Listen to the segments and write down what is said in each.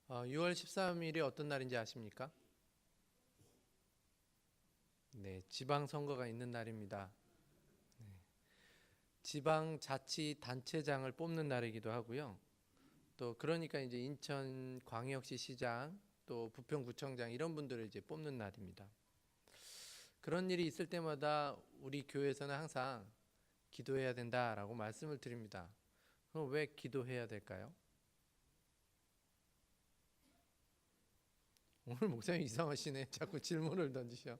6월 13일이 어떤 날인지 아십니까? 네, 지방선거가 있는 날입니다. 지방자치단체장을 뽑는 날이기도 하고요. 또 그러니까 이제 인천광역시 시장, 또 부평구청장 이런 분들을 이제 뽑는 날입니다. 그런 일이 있을 때마다 우리 교회에서는 항상 기도해야 된다라고 말씀을 드립니다. 그럼 왜 기도해야 될까요? 오늘 목사님 이상하시네. 자꾸 질문을 던지셔.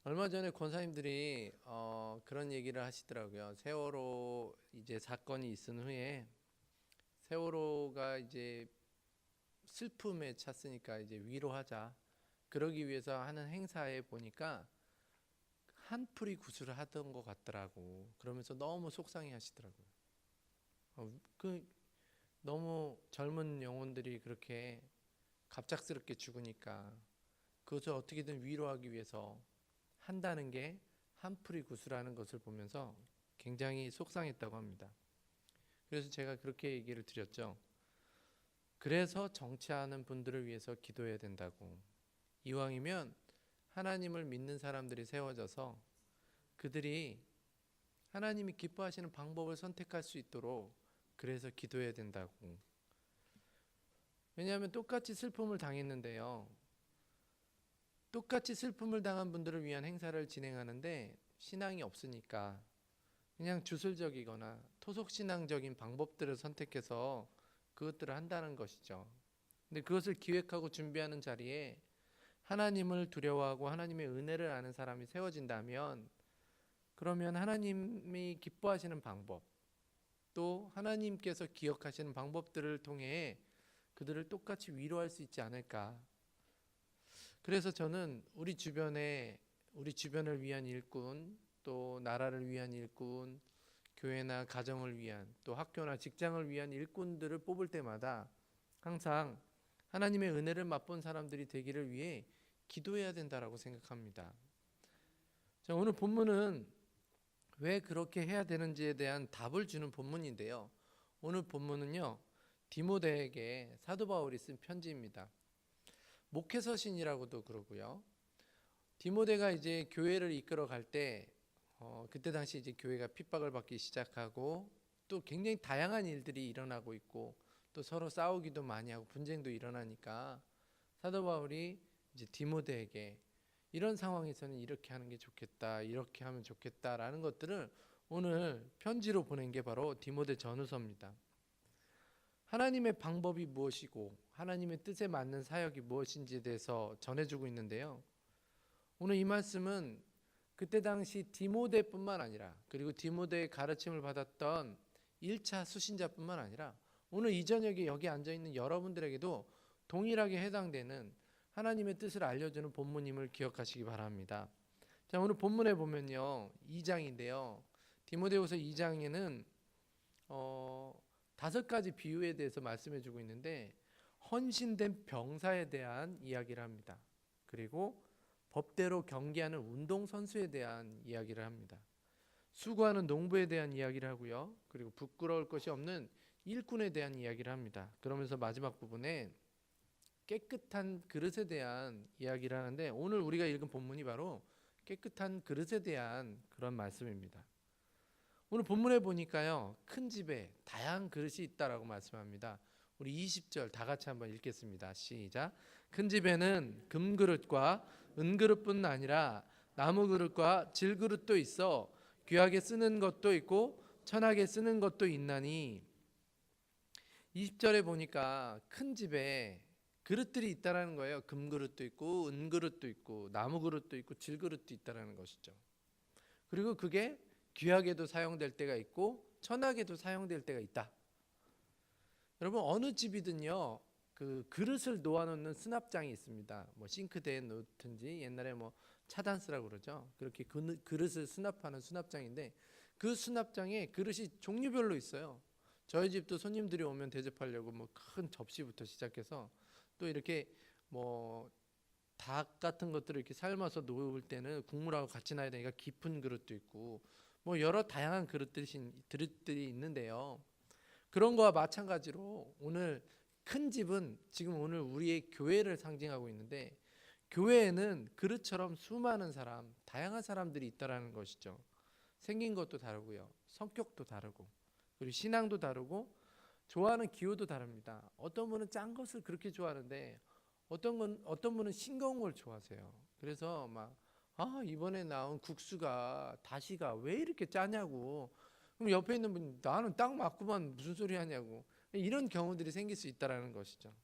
얼마 전에 권사님들이 그런 얘기를 하시더라고요. 세월호 이제 사건이 있은 후에 세월호가 이제 슬픔에 찼으니까 이제 위로하자. 그러기 위해서 하는 행사에 보니까 한풀이 구슬을 하던 것 같더라고. 그러면서 너무 속상해 하시더라고요. 그 너무 젊은 영혼들이 그렇게 갑작스럽게 죽으니까 그것을 어떻게든 위로하기 위해서 한다는 게 한풀이 구슬하는 것을 보면서 굉장히 속상했다고 합니다. 그래서 제가 그렇게 얘기를 드렸죠. 그래서 정치하는 분들을 위해서 기도해야 된다고. 이왕이면 하나님을 믿는 사람들이 세워져서 그들이 하나님이 기뻐하시는 방법을 선택할 수 있도록 그래서 기도해야 된다고. 왜냐하면 똑같이 슬픔을 당했는데요. 똑같이 슬픔을 당한 분들을 위한 행사를 진행하는데 신앙이 없으니까 그냥 주술적이거나 토속신앙적인 방법들을 선택해서 그것들을 한다는 것이죠. 근데 그것을 기획하고 준비하는 자리에 하나님을 두려워하고 하나님의 은혜를 아는 사람이 세워진다면 그러면 하나님이 기뻐하시는 방법 또 하나님께서 기억하시는 방법들을 통해 그들을 똑같이 위로할 수 있지 않을까. 그래서 저는 우리 주변을 위한 일꾼, 또 나라를 위한 일꾼, 교회나 가정을 위한, 또 학교나 직장을 위한 일꾼들을 뽑을 때마다 항상 하나님의 은혜를 맛본 사람들이 되기를 위해 기도해야 된다라고 생각합니다. 자, 오늘 본문은 왜 그렇게 해야 되는지에 대한 답을 주는 본문인데요. 오늘 본문은요, 디모데에게 사도 바울이 쓴 편지입니다. 목회서신이라고도 그러고요. 디모데가 이제 교회를 이끌어 갈 때 그때 당시 이제 교회가 핍박을 받기 시작하고 또 굉장히 다양한 일들이 일어나고 있고 또 서로 싸우기도 많이 하고 분쟁도 일어나니까 사도 바울이 이제 디모데에게 이런 상황에서는 이렇게 하는 게 좋겠다, 이렇게 하면 좋겠다라는 것들을 오늘 편지로 보낸 게 바로 디모데 전후서입니다. 하나님의 방법이 무엇이고 하나님의 뜻에 맞는 사역이 무엇인지에 대해서 전해주고 있는데요. 오늘 이 말씀은 그때 당시 디모데뿐만 아니라 그리고 디모데의 가르침을 받았던 1차 수신자뿐만 아니라 오늘 이 저녁에 여기 앉아있는 여러분들에게도 동일하게 해당되는 하나님의 뜻을 알려주는 본문임을 기억하시기 바랍니다. 자, 오늘 본문에 보면요 2장인데요. 디모데후서 2장에는 5가지 비유에 대해서 말씀해주고 있는데 헌신된 병사에 대한 이야기를 합니다. 그리고 법대로 경기하는 운동선수에 대한 이야기를 합니다. 수고하는 농부에 대한 이야기를 하고요. 그리고 부끄러울 것이 없는 일꾼에 대한 이야기를 합니다. 그러면서 마지막 부분에 깨끗한 그릇에 대한 이야기를 하는데 오늘 우리가 읽은 본문이 바로 깨끗한 그릇에 대한 그런 말씀입니다. 오늘 본문에 보니까요. 큰 집에 다양한 그릇이 있다라고 말씀합니다. 우리 20절 다 같이 한번 읽겠습니다. 시작. 큰 집에는 금그릇과 은그릇뿐 아니라 나무그릇과 질그릇도 있어 귀하게 쓰는 것도 있고 천하게 쓰는 것도 있나니 20절에 보니까 큰 집에 그릇들이 있다라는 거예요. 금그릇도 있고 은그릇도 있고 나무그릇도 있고 질그릇도 있다라는 것이죠. 그리고 그게 귀하게도 사용될 때가 있고 천하게도 사용될 때가 있다. 여러분 어느 집이든요 그 그릇을 놓아놓는 수납장이 있습니다. 뭐 싱크대에 놓든지 옛날에 뭐 차단스라고 그러죠. 그렇게 그릇을 수납하는 수납장인데 그 수납장에 그릇이 종류별로 있어요. 저희 집도 손님들이 오면 대접하려고 뭐 큰 접시부터 시작해서 또 이렇게 뭐 닭 같은 것들을 이렇게 삶아서 놓을 때는 국물하고 같이 놔야 되니까 깊은 그릇도 있고 뭐 여러 다양한 그릇들이 있는데요. 그런 거와 마찬가지로 오늘 큰 집은 지금 오늘 우리의 교회를 상징하고 있는데, 교회에는 그릇처럼 수많은 사람, 다양한 사람들이 있다라는 것이죠. 생긴 것도 다르고요, 성격도 다르고, 그리고 신앙도 다르고, 좋아하는 기호도 다릅니다. 어떤 분은 짠 것을 그렇게 좋아하는데 어떤 분은 싱거운 걸 좋아하세요. 그래서 막 이번에 나온 국수가 다시가 왜 이렇게 짜냐고. 그럼 옆에 있는 분이 나는 딱 맞구만 무슨 소리 하냐고. 이런 경우들이 생길 수 있다라는 것이죠.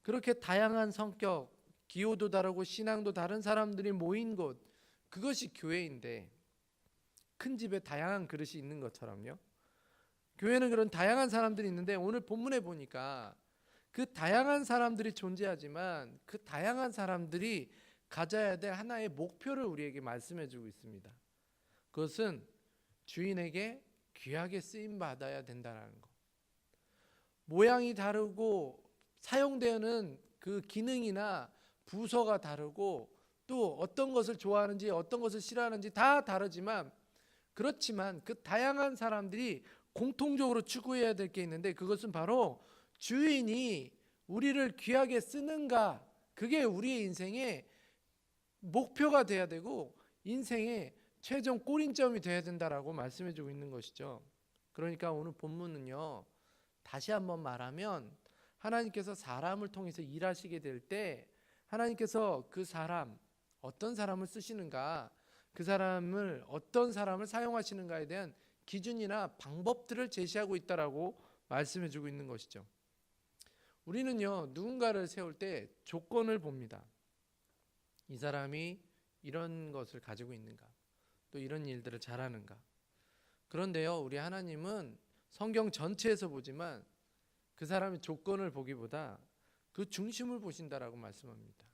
그렇게 다양한 성격, 기호도 다르고 신앙도 다른 사람들이 모인 곳, 그것이 교회인데, 큰 집에 다양한 그릇이 있는 것처럼요, 교회는 그런 다양한 사람들이 있는데, 오늘 본문에 보니까 그 다양한 사람들이 존재하지만 그 다양한 사람들이 가져야 될 하나의 목표를 우리에게 말씀해 주고 있습니다. 그것은 주인에게 귀하게 쓰임 받아야 된다는 것. 모양이 다르고 사용되는 그 기능이나 부서가 다르고, 또 어떤 것을 좋아하는지 어떤 것을 싫어하는지 다 다르지만, 그렇지만 그 다양한 사람들이 공통적으로 추구해야 될 게 있는데, 그것은 바로 주인이 우리를 귀하게 쓰는가, 그게 우리의 인생의 목표가 돼야 되고 인생의 최종 꼬린점이 돼야 된다라고 말씀해 주고 있는 것이죠. 그러니까 오늘 본문은요, 다시 한번 말하면 하나님께서 사람을 통해서 일하시게 될 때 하나님께서 그 사람, 어떤 사람을 쓰시는가, 그 사람을 어떤 사람을 사용하시는가에 대한 기준이나 방법들을 제시하고 있다라고 말씀해 주고 있는 것이죠. 우리는요, 누군가를 세울 때 조건을 봅니다. 이 사람이 이런 것을 가지고 있는가, 또 이런 일들을 잘하는가. 그런데요, 우리 하나님은 성경 전체에서 보지만 그 사람의 조건을 보기보다 그 중심을 보신다라고 말씀합니다.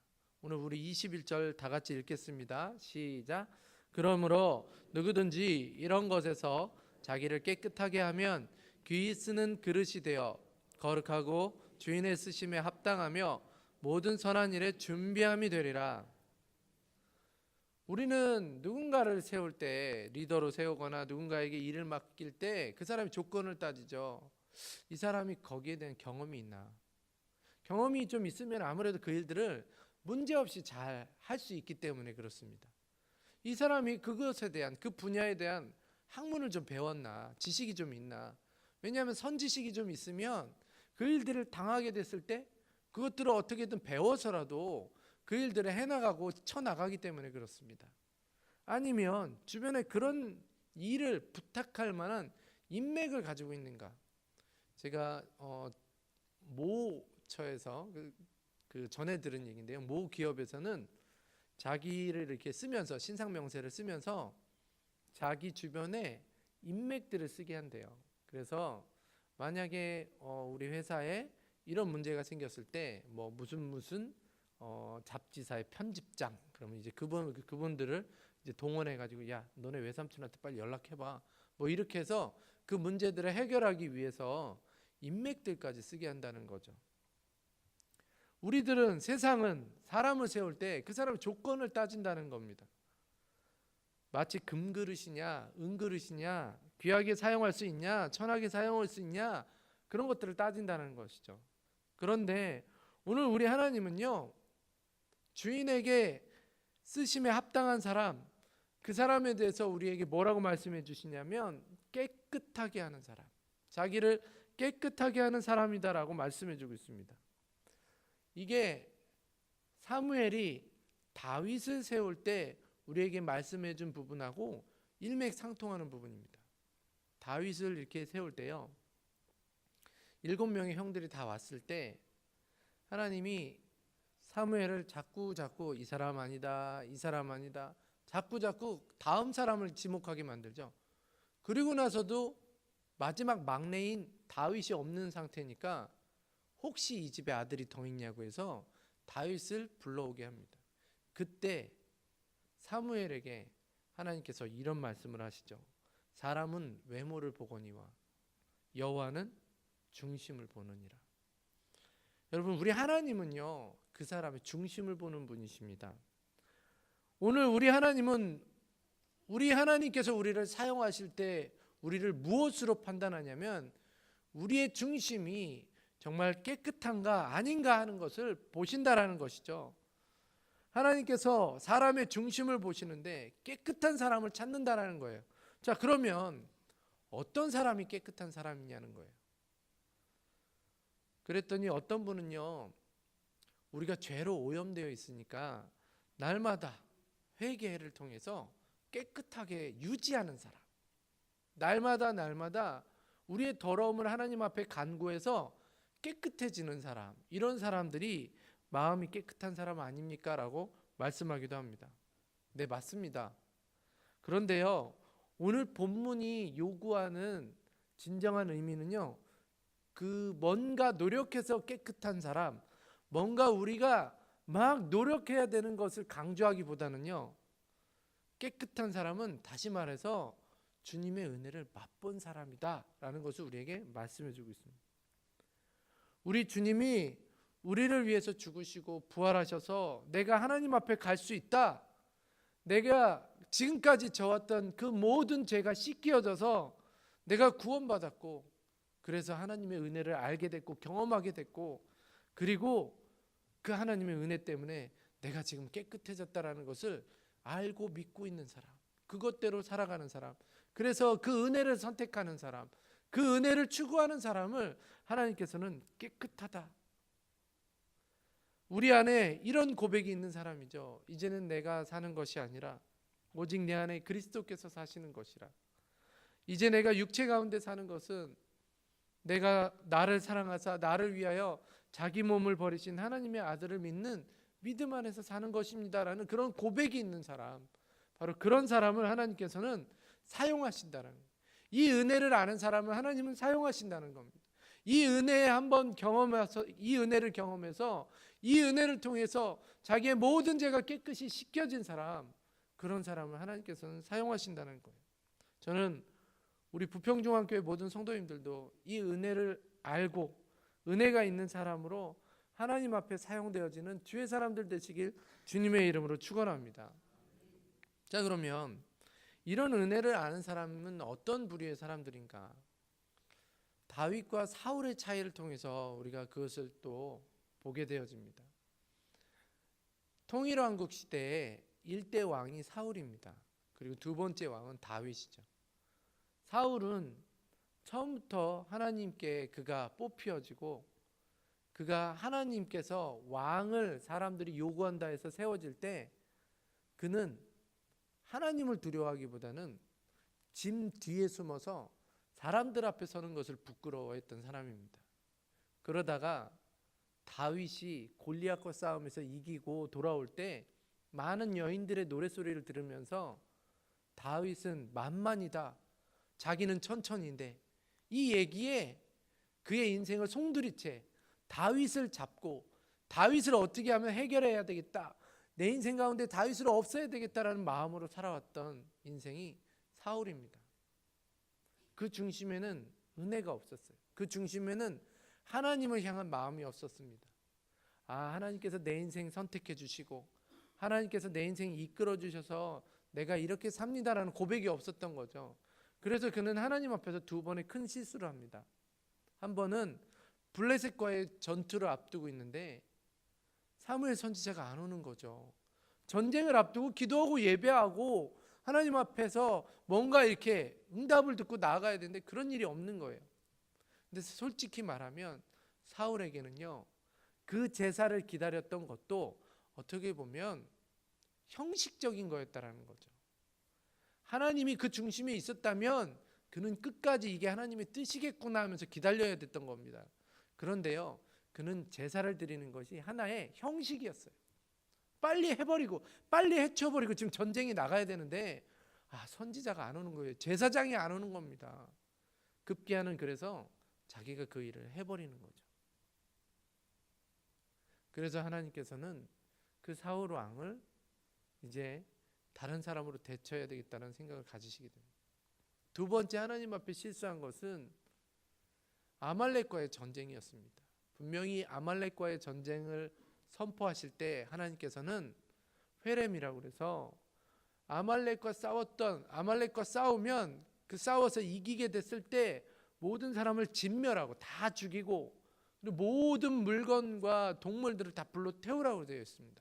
오늘 우리 21절 다 같이 읽겠습니다. 시작. 그러므로 누구든지 이런 것에서 자기를 깨끗하게 하면 귀히 쓰는 그릇이 되어 거룩하고 주인의 쓰심에 합당하며 모든 선한 일에 준비함이 되리라. 우리는 누군가를 세울 때, 리더로 세우거나 누군가에게 일을 맡길 때 그 사람의 조건을 따지죠. 이 사람이 거기에 대한 경험이 있나. 경험이 좀 있으면 아무래도 그 일들을 문제없이 잘 할 수 있기 때문에 그렇습니다. 이 사람이 그것에 대한, 그 분야에 대한 학문을 좀 배웠나, 지식이 좀 있나. 왜냐하면 선지식이 좀 있으면 그 일들을 당하게 됐을 때 그것들을 어떻게든 배워서라도 그 일들을 해나가고 쳐나가기 때문에 그렇습니다. 아니면 주변에 그런 일을 부탁할 만한 인맥을 가지고 있는가. 제가 모처에서 그 전에 들은 얘기인데요, 모 기업에서는 자기를 이렇게 쓰면서, 신상명세를 쓰면서 자기 주변에 인맥들을 쓰게 한대요. 그래서 만약에 우리 회사에 이런 문제가 생겼을 때 뭐 무슨 잡지사의 편집장, 그러면 이제 그분들을 이제 동원해 가지고, 야 너네 외삼촌한테 빨리 연락해봐, 뭐 이렇게 해서 그 문제들을 해결하기 위해서 인맥들까지 쓰게 한다는 거죠. 우리들은, 세상은 사람을 세울 때 그 사람의 조건을 따진다는 겁니다. 마치 금그릇이냐 은그릇이냐, 귀하게 사용할 수 있냐 천하게 사용할 수 있냐, 그런 것들을 따진다는 것이죠. 그런데 오늘 우리 하나님은요, 주인에게 쓰심에 합당한 사람, 그 사람에 대해서 우리에게 뭐라고 말씀해 주시냐면 깨끗하게 하는 사람, 자기를 깨끗하게 하는 사람이다라고 말씀해 주고 있습니다. 이게 사무엘이 다윗을 세울 때 우리에게 말씀해 준 부분하고 일맥상통하는 부분입니다. 다윗을 이렇게 세울 때요, 7명의 형들이 다 왔을 때 하나님이 사무엘을 자꾸 이 사람 아니다, 이 사람 아니다, 자꾸 다음 사람을 지목하게 만들죠. 그리고 나서도 마지막 막내인 다윗이 없는 상태니까 혹시 이 집에 아들이 더 있냐고 해서 다윗을 불러오게 합니다. 그때 사무엘에게 하나님께서 이런 말씀을 하시죠. 사람은 외모를 보거니와 여호와는 중심을 보느니라. 여러분, 우리 하나님은요, 그 사람의 중심을 보는 분이십니다. 오늘 우리 하나님은, 우리 하나님께서 우리를 사용하실 때 우리를 무엇으로 판단하냐면 우리의 중심이 정말 깨끗한가 아닌가 하는 것을 보신다라는 것이죠. 하나님께서 사람의 중심을 보시는데 깨끗한 사람을 찾는다라는 거예요. 자, 그러면 어떤 사람이 깨끗한 사람이냐는 거예요. 그랬더니 어떤 분은요, 우리가 죄로 오염되어 있으니까 날마다 회개를 통해서 깨끗하게 유지하는 사람, 날마다 우리의 더러움을 하나님 앞에 간구해서 깨끗해지는 사람, 이런 사람들이 마음이 깨끗한 사람 아닙니까? 라고 말씀하기도 합니다. 네, 맞습니다. 그런데요, 오늘 본문이 요구하는 진정한 의미는요, 그 뭔가 노력해서 깨끗한 사람, 뭔가 우리가 막 노력해야 되는 것을 강조하기보다는요, 깨끗한 사람은 다시 말해서 주님의 은혜를 맛본 사람이다 라는 것을 우리에게 말씀해 주고 있습니다. 우리 주님이 우리를 위해서 죽으시고 부활하셔서 내가 하나님 앞에 갈 수 있다, 내가 지금까지 져왔던 그 모든 죄가 씻겨져서 내가 구원받았고, 그래서 하나님의 은혜를 알게 됐고 경험하게 됐고, 그리고 그 하나님의 은혜 때문에 내가 지금 깨끗해졌다라는 것을 알고 믿고 있는 사람, 그것대로 살아가는 사람, 그래서 그 은혜를 선택하는 사람, 그 은혜를 추구하는 사람을 하나님께서는 깨끗하다, 우리 안에 이런 고백이 있는 사람이죠. 이제는 내가 사는 것이 아니라 오직 내 안에 그리스도께서 사시는 것이라. 이제 내가 육체 가운데 사는 것은 내가 나를 사랑하사 나를 위하여 자기 몸을 버리신 하나님의 아들을 믿는 믿음 안에서 사는 것입니다라는 그런 고백이 있는 사람, 바로 그런 사람을 하나님께서는 사용하신다는 거예요. 이 은혜를 아는 사람을 하나님은 사용하신다는 겁니다. 이 은혜에 한번 경험해서, 이 은혜를 경험해서 이 은혜를 통해서 자기의 모든 죄가 깨끗이 씻겨진 사람, 그런 사람을 하나님께서는 사용하신다는 거예요. 저는 우리 부평중앙교회 모든 성도님들도 이 은혜를 알고 은혜가 있는 사람으로 하나님 앞에 사용되어지는 주의 사람들 되시길 주님의 이름으로 축원합니다. 자, 그러면 이런 은혜를 아는 사람은 어떤 부류의 사람들인가? 다윗과 사울의 차이를 통해서 우리가 그것을 또 보게 되어집니다. 통일왕국 시대에 1대 왕이 사울입니다. 그리고 두 번째 왕은 다윗이죠. 사울은 처음부터 하나님께 그가 뽑혀지고, 그가 하나님께서 왕을 사람들이 요구한다 해서 세워질 때 그는 하나님을 두려워하기보다는 짐 뒤에 숨어서 사람들 앞에 서는 것을 부끄러워했던 사람입니다. 그러다가 다윗이 골리앗과 싸움에서 이기고 돌아올 때 많은 여인들의 노랫소리를 들으면서 다윗은 만만이다, 자기는 천천히인데, 이 얘기에 그의 인생을 송두리째 다윗을 잡고 다윗을 어떻게 하면 해결해야 되겠다, 내 인생 가운데 다윗을 없애야 되겠다라는 마음으로 살아왔던 인생이 사울입니다. 그 중심에는 은혜가 없었어요. 그 중심에는 하나님을 향한 마음이 없었습니다. 하나님께서 내 인생 선택해 주시고 하나님께서 내 인생 이끌어 주셔서 내가 이렇게 삽니다라는 고백이 없었던 거죠. 그래서 그는 하나님 앞에서 두 번의 큰 실수를 합니다. 한 번은 블레셋과의 전투를 앞두고 있는데 사무엘 선지자가 안 오는 거죠. 전쟁을 앞두고 기도하고 예배하고 하나님 앞에서 뭔가 이렇게 응답을 듣고 나아가야 되는데 그런 일이 없는 거예요. 근데 솔직히 말하면 사울에게는요, 그 제사를 기다렸던 것도 어떻게 보면 형식적인 거였다라는 거죠. 하나님이 그 중심에 있었다면 그는 끝까지 이게 하나님의 뜻이겠구나 하면서 기다려야 됐던 겁니다. 그런데요, 그는 제사를 드리는 것이 하나의 형식이었어요. 빨리 해버리고 빨리 해쳐버리고 지금 전쟁이 나가야 되는데 선지자가 안 오는 거예요. 제사장이 안 오는 겁니다. 급기야는 그래서 자기가 그 일을 해버리는 거죠. 그래서 하나님께서는 그 사울 왕을 이제 다른 사람으로 대처해야 되겠다는 생각을 가지시게 됩니다. 두 번째 하나님 앞에 실수한 것은 아말렉과의 전쟁이었습니다. 분명히 아말렉과의 전쟁을 선포하실 때 하나님께서는 회렘이라고 그래서 아말렉과 싸우면 그 싸워서 이기게 됐을 때 모든 사람을 진멸하고 다 죽이고, 그리고 모든 물건과 동물들을 다 불로 태우라고 되어 있습니다.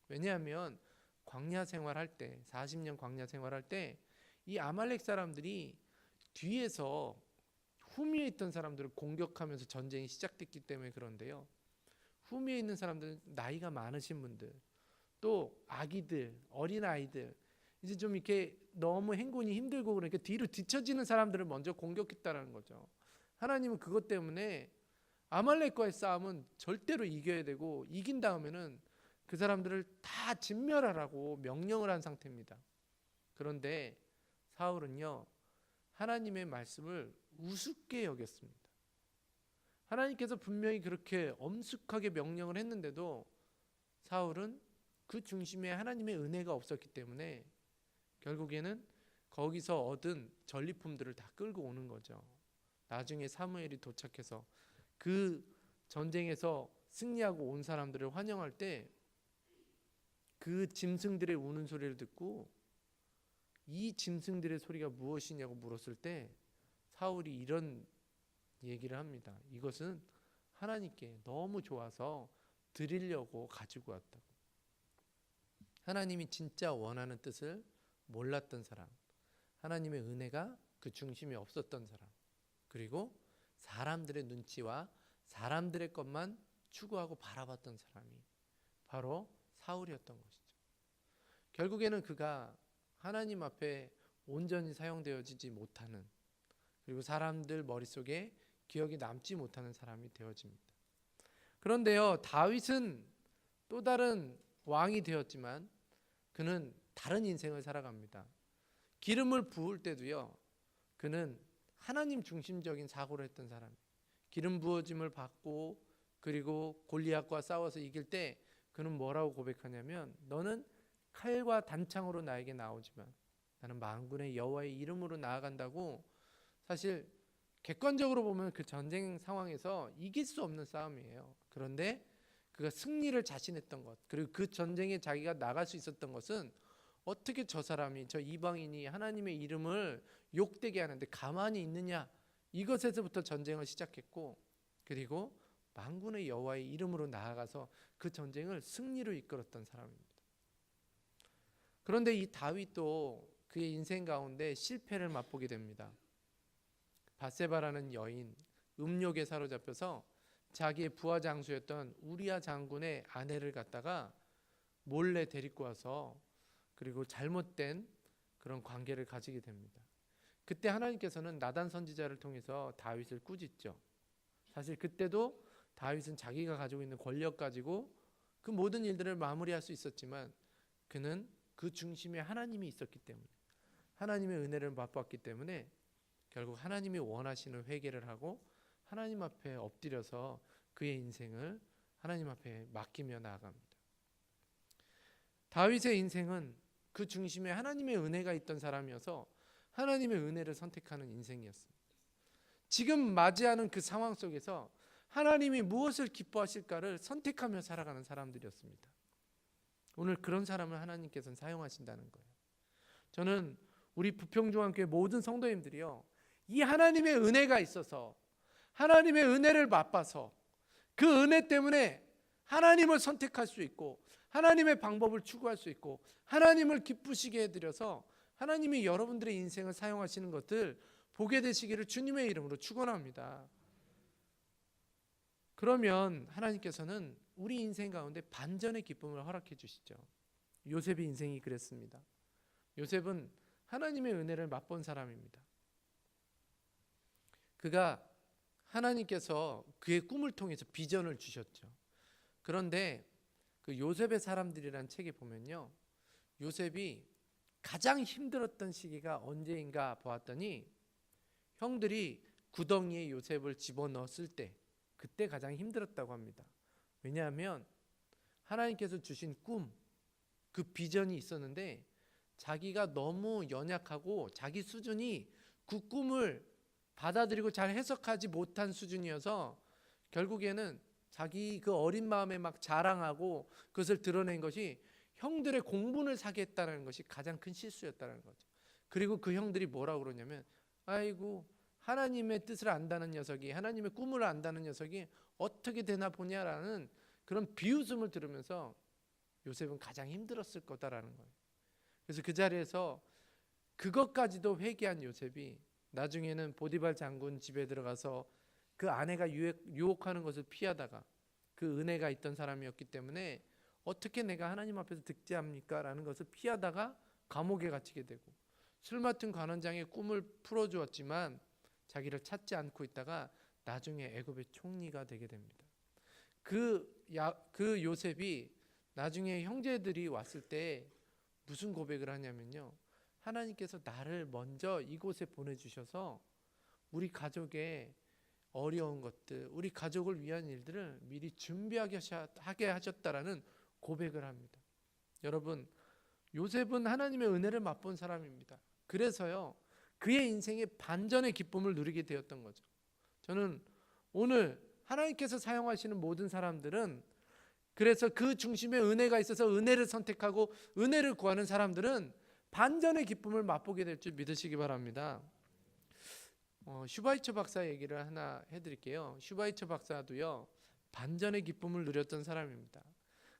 왜냐하면 광야 생활할 때, 40년 광야 생활할 때 이 아말렉 사람들이 뒤에서 후미에 있던 사람들을 공격하면서 전쟁이 시작됐기 때문에 그런데요. 후미에 있는 사람들은 나이가 많으신 분들, 또 아기들, 어린아이들, 이제 좀 이렇게 너무 행군이 힘들고 그러니까 뒤로 뒤처지는 사람들을 먼저 공격했다는 거죠. 하나님은 그것 때문에 아말렉과의 싸움은 절대로 이겨야 되고, 이긴 다음에는 그 사람들을 다 진멸하라고 명령을 한 상태입니다. 그런데 사울은요, 하나님의 말씀을 우습게 여겼습니다. 하나님께서 분명히 그렇게 엄숙하게 명령을 했는데도 사울은 그 중심에 하나님의 은혜가 없었기 때문에 결국에는 거기서 얻은 전리품들을 다 끌고 오는 거죠. 나중에 사무엘이 도착해서 그 전쟁에서 승리하고 온 사람들을 환영할 때 그 짐승들의 우는 소리를 듣고 이 짐승들의 소리가 무엇이냐고 물었을 때 사울이 이런 얘기를 합니다. 이것은 하나님께 너무 좋아서 드리려고 가지고 왔다고. 하나님이 진짜 원하는 뜻을 몰랐던 사람, 하나님의 은혜가 그 중심에 없었던 사람, 그리고 사람들의 눈치와 사람들의 것만 추구하고 바라봤던 사람이 바로 사울이었던 것이죠. 결국에는 그가 하나님 앞에 온전히 사용되어지지 못하는, 그리고 사람들 머릿속에 기억이 남지 못하는 사람이 되어집니다. 그런데요, 다윗은 또 다른 왕이 되었지만 그는 다른 인생을 살아갑니다. 기름을 부을 때도요, 그는 하나님 중심적인 사고를 했던 사람이에요. 기름 부어짐을 받고 그리고 골리앗과 싸워서 이길 때 그는 뭐라고 고백하냐면, 너는 칼과 단창으로 나에게 나오지만 나는 만군의 여호와의 이름으로 나아간다고. 사실 객관적으로 보면 그 전쟁 상황에서 이길 수 없는 싸움이에요. 그런데 그가 승리를 자신했던 것, 그리고 그 전쟁에 자기가 나갈 수 있었던 것은 어떻게 저 사람이, 저 이방인이 하나님의 이름을 욕되게 하는데 가만히 있느냐, 이것에서부터 전쟁을 시작했고, 그리고 만군의 여호와의 이름으로 나아가서 그 전쟁을 승리로 이끌었던 사람입니다. 그런데 이 다윗도 그의 인생 가운데 실패를 맛보게 됩니다. 바세바라는 여인, 음욕에 사로잡혀서 자기의 부하 장수였던 우리야 장군의 아내를 갖다가 몰래 데리고 와서 그리고 잘못된 그런 관계를 가지게 됩니다. 그때 하나님께서는 나단 선지자를 통해서 다윗을 꾸짖죠. 사실 그때도 다윗은 자기가 가지고 있는 권력 가지고 그 모든 일들을 마무리할 수 있었지만 그는 그 중심에 하나님이 있었기 때문에, 하나님의 은혜를 맛봤기 때문에 결국 하나님이 원하시는 회개를 하고 하나님 앞에 엎드려서 그의 인생을 하나님 앞에 맡기며 나아갑니다. 다윗의 인생은 그 중심에 하나님의 은혜가 있던 사람이어서 하나님의 은혜를 선택하는 인생이었습니다. 지금 맞이하는 그 상황 속에서 하나님이 무엇을 기뻐하실까를 선택하며 살아가는 사람들이었습니다. 오늘 그런 사람을 하나님께서는 사용하신다는 거예요. 저는 우리 부평중앙교회 모든 성도님들이요, 이 하나님의 은혜가 있어서 하나님의 은혜를 맛봐서 그 은혜 때문에 하나님을 선택할 수 있고 하나님의 방법을 추구할 수 있고 하나님을 기쁘시게 해드려서 하나님이 여러분들의 인생을 사용하시는 것들 보게 되시기를 주님의 이름으로 축원합니다. 그러면 하나님께서는 우리 인생 가운데 반전의 기쁨을 허락해 주시죠. 요셉의 인생이 그랬습니다. 요셉은 하나님의 은혜를 맛본 사람입니다. 그가 하나님께서 그의 꿈을 통해서 비전을 주셨죠. 그런데 그 요셉의 사람들이라는 책에 보면요, 요셉이 가장 힘들었던 시기가 언제인가 보았더니 형들이 구덩이에 요셉을 집어넣었을 때, 그때 가장 힘들었다고 합니다. 왜냐하면 하나님께서 주신 꿈, 그 비전이 있었는데 자기가 너무 연약하고 자기 수준이 그 꿈을 받아들이고 잘 해석하지 못한 수준이어서 결국에는 자기 그 어린 마음에 막 자랑하고 그것을 드러낸 것이 형들의 공분을 사게 했다는 것이 가장 큰 실수였다는 거죠. 그리고 그 형들이 뭐라고 그러냐면, 아이고 하나님의 뜻을 안다는 녀석이, 하나님의 꿈을 안다는 녀석이 어떻게 되나 보냐라는 그런 비웃음을 들으면서 요셉은 가장 힘들었을 거다라는 거예요. 그래서 그 자리에서 그것까지도 회개한 요셉이 나중에는 보디발 장군 집에 들어가서 그 아내가 유혹하는 것을 피하다가 그 은혜가 있던 사람이었기 때문에 어떻게 내가 하나님 앞에서 득죄합니까? 라는 것을 피하다가 감옥에 갇히게 되고, 술 맡은 관원장의 꿈을 풀어주었지만 자기를 찾지 않고 있다가 나중에 애굽의 총리가 되게 됩니다. 그 요셉이 나중에 형제들이 왔을 때 무슨 고백을 하냐면요, 하나님께서 나를 먼저 이곳에 보내주셔서 우리 가족의 어려운 것들, 우리 가족을 위한 일들을 미리 준비하게 하셨다라는 고백을 합니다. 여러분, 요셉은 하나님의 은혜를 맛본 사람입니다. 그래서요, 그의 인생의 반전의 기쁨을 누리게 되었던 거죠. 저는 오늘 하나님께서 사용하시는 모든 사람들은, 그래서 그 중심에 은혜가 있어서 은혜를 선택하고 은혜를 구하는 사람들은 반전의 기쁨을 맛보게 될 줄 믿으시기 바랍니다. 슈바이처 박사 얘기를 하나 해드릴게요. 슈바이처 박사도요, 반전의 기쁨을 누렸던 사람입니다.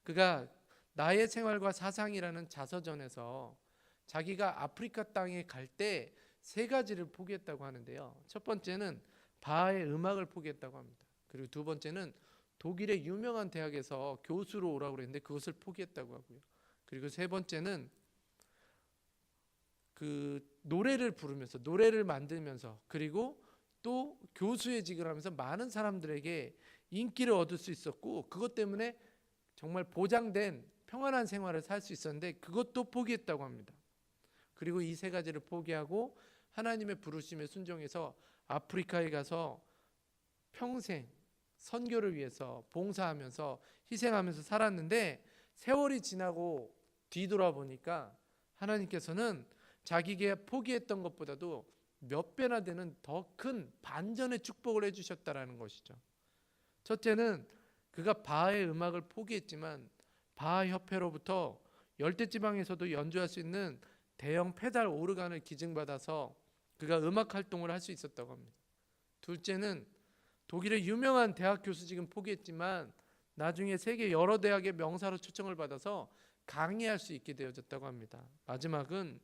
그가 나의 생활과 사상이라는 자서전에서 자기가 아프리카 땅에 갈 때 3가지를 포기했다고 하는데요. 첫 번째는 바하의 음악을 포기했다고 합니다. 그리고 두 번째는 독일의 유명한 대학에서 교수로 오라고 그랬는데 그것을 포기했다고 하고요. 그리고 세 번째는 그 노래를 부르면서, 노래를 만들면서, 그리고 또 교수의 직을 하면서 많은 사람들에게 인기를 얻을 수 있었고, 그것 때문에 정말 보장된 평안한 생활을 살 수 있었는데 그것도 포기했다고 합니다. 그리고 이 3가지를 포기하고 하나님의 부르심에 순종해서 아프리카에 가서 평생 선교를 위해서 봉사하면서 희생하면서 살았는데, 세월이 지나고 뒤돌아보니까 하나님께서는 자기가 포기했던 것보다도 몇 배나 되는 더 큰 반전의 축복을 해주셨다라는 것이죠. 첫째는 그가 바하의 음악을 포기했지만 바하 협회로부터 열대지방에서도 연주할 수 있는 대형 페달 오르간을 기증받아서 그가 음악 활동을 할 수 있었다고 합니다. 둘째는 독일의 유명한 대학 교수직은 포기했지만 나중에 세계 여러 대학의 명사로 초청을 받아서 강의할 수 있게 되어졌다고 합니다. 마지막은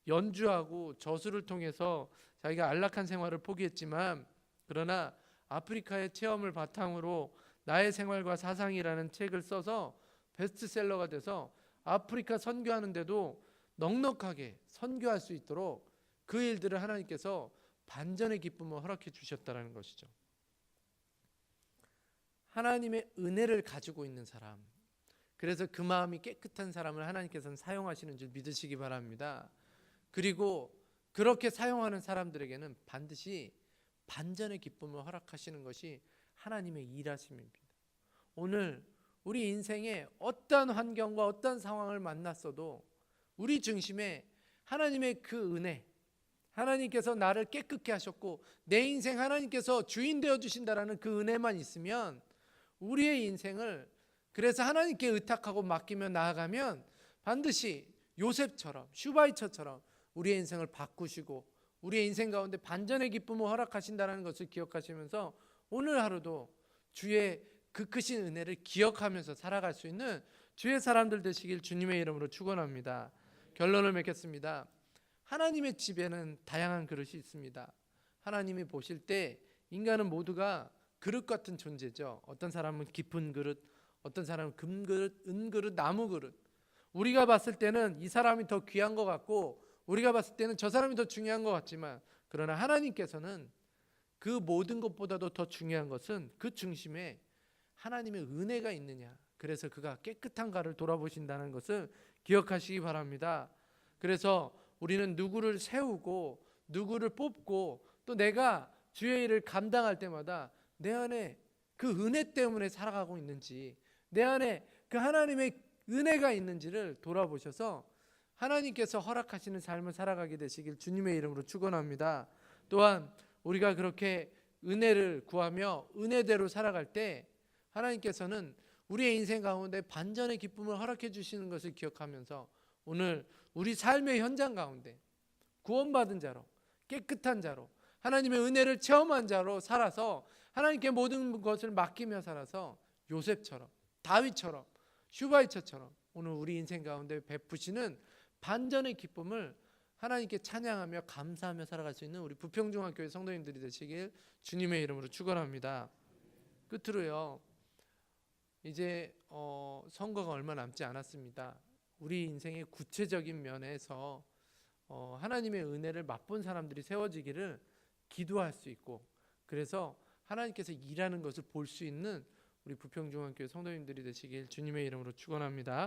연주하고 저술을 통해서 자기가 안락한 생활을 포기했지만, 그러나 아프리카의 체험을 바탕으로 나의 생활과 사상이라는 책을 써서 베스트셀러가 돼서 아프리카 선교하는데도 넉넉하게 선교할 수 있도록 그 일들을 하나님께서 반전의 기쁨을 허락해 주셨다는 것이죠. 하나님의 은혜를 가지고 있는 사람, 그래서 그 마음이 깨끗한 사람을 하나님께서는 사용하시는 줄 믿으시기 바랍니다. 그리고 그렇게 사용하는 사람들에게는 반드시 반전의 기쁨을 허락하시는 것이 하나님의 일하심입니다. 오늘 우리 인생에 어떤 환경과 어떤 상황을 만났어도 우리 중심에 하나님의 그 은혜, 하나님께서 나를 깨끗게 하셨고 내 인생 하나님께서 주인 되어 주신다라는 그 은혜만 있으면 우리의 인생을, 그래서 하나님께 의탁하고 맡기며 나아가면 반드시 요셉처럼, 슈바이처처럼 우리의 인생을 바꾸시고 우리의 인생 가운데 반전의 기쁨을 허락하신다는 것을 기억하시면서 오늘 하루도 주의 그 크신 은혜를 기억하면서 살아갈 수 있는 주의 사람들 되시길 주님의 이름으로 축원합니다. 결론을 맺겠습니다. 하나님의 집에는 다양한 그릇이 있습니다. 하나님이 보실 때 인간은 모두가 그릇 같은 존재죠. 어떤 사람은 깊은 그릇, 어떤 사람은 금그릇, 은그릇, 나무 그릇. 우리가 봤을 때는 이 사람이 더 귀한 것 같고 우리가 봤을 때는 저 사람이 더 중요한 것 같지만, 그러나 하나님께서는 그 모든 것보다도 더 중요한 것은 그 중심에 하나님의 은혜가 있느냐, 그래서 그가 깨끗한가를 돌아보신다는 것을 기억하시기 바랍니다. 그래서 우리는 누구를 세우고 누구를 뽑고 또 내가 주의 일을 감당할 때마다 내 안에 그 은혜 때문에 살아가고 있는지, 내 안에 그 하나님의 은혜가 있는지를 돌아보셔서 하나님께서 허락하시는 삶을 살아가게 되시길 주님의 이름으로 축원합니다. 또한 우리가 그렇게 은혜를 구하며 은혜대로 살아갈 때 하나님께서는 우리의 인생 가운데 반전의 기쁨을 허락해 주시는 것을 기억하면서 오늘 우리 삶의 현장 가운데 구원받은 자로, 깨끗한 자로, 하나님의 은혜를 체험한 자로 살아서 하나님께 모든 것을 맡기며 살아서 요셉처럼, 다윗처럼, 슈바이처처럼 오늘 우리 인생 가운데 베푸시는 반전의 기쁨을 하나님께 찬양하며 감사하며 살아갈 수 있는 우리 부평중앙교회 성도님들이 되시길 주님의 이름으로 축원합니다. 끝으로요, 이제 선거가 얼마 남지 않았습니다. 우리 인생의 구체적인 면에서 하나님의 은혜를 맛본 사람들이 세워지기를 기도할 수 있고, 그래서 하나님께서 일하는 것을 볼 수 있는 우리 부평중앙교회 성도님들이 되시길 주님의 이름으로 축원합니다.